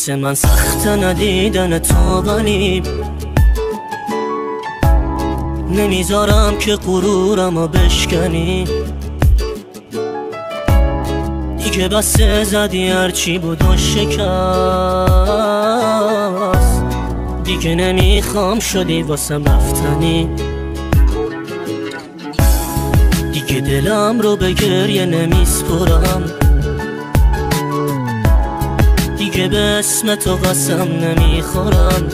واسه من سخت ندیدن تو، ولی نمیذارم که غرورمو بشکنی. دیگه بسه زدی هرچی بود و شکست، دیگه نمیخوام شدی واسم رفتنی. دیگه دلم رو به گریه نمیسپرم، دیگه به اسم تو قسم نمیخورم.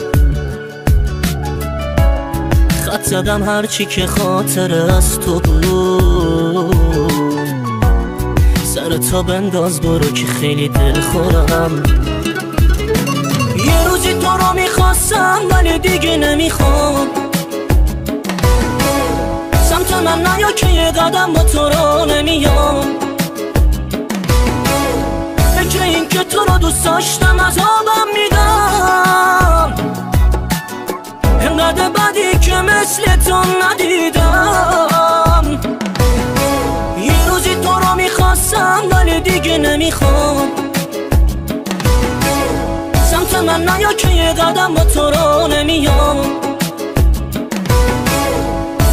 خط زدم هرچی که خاطر از تو بود، سر تا بنداز برو که خیلی دل خورم. یه روزی تو رو میخواستم ولی دیگه نمیخوام، سمت من نیا که یه قدم با تو رو نمیام. فکر این که تو رو دوست داشتم عذابم میدم، انقدر بدی که مثل تو ندیدم. یه روزی تو رو میخواستم ولی دیگه نمیخوام، سمت من نیا که یه قدم با تو رو نمیام.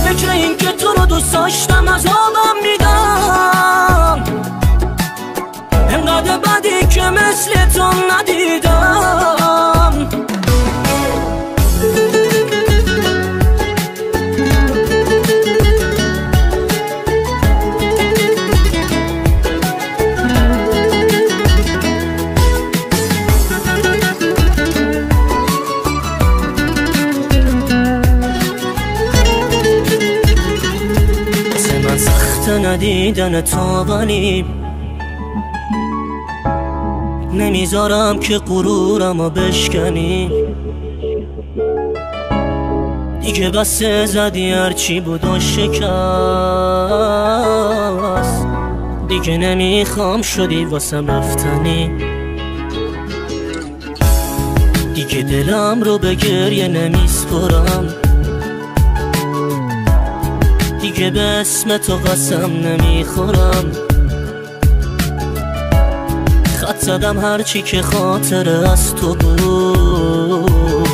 فکر این که تو رو دوست داشتم عذابم میدم، انقدر بدی که مثل تو ندیدم. واسه من سخت ندیدن تو، ولی نمیذارم که غرورمو بشکنی. دیگه بسه زدی هرچی بود و شکست، دیگه نمیخوام شدی واسم رفتنی. دیگه دلم رو به گریه نمیسپرم، دیگه به اسم تو قسم نمیخورم. خط زدم هرچی که خاطر از تو بود،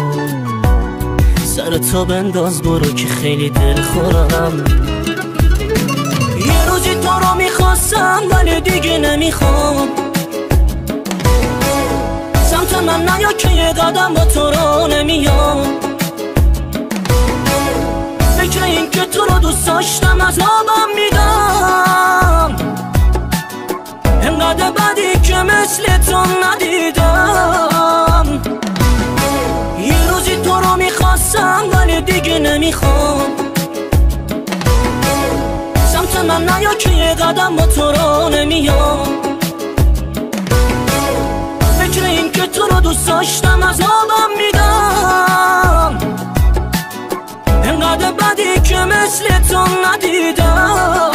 سر تا بنداز برو که خیلی دل خورم. یه روزی تو رو میخواستم ولی دیگه نمیخوام، سمت من نیا که یه قدم با تو رو نمیام. فکر این که تو رو دوست داشتم عذابم میدم، انقدر بدی که مثل تو ندیدم. یه روزی تو رو میخواستم ولی دیگه نمیخوام، سمت من نیا که یه قدم با تو رو نمیام. فکر این که تو رو دوست داشتم عذابم میدم، انقدر بدی که مثل تو ندیدم.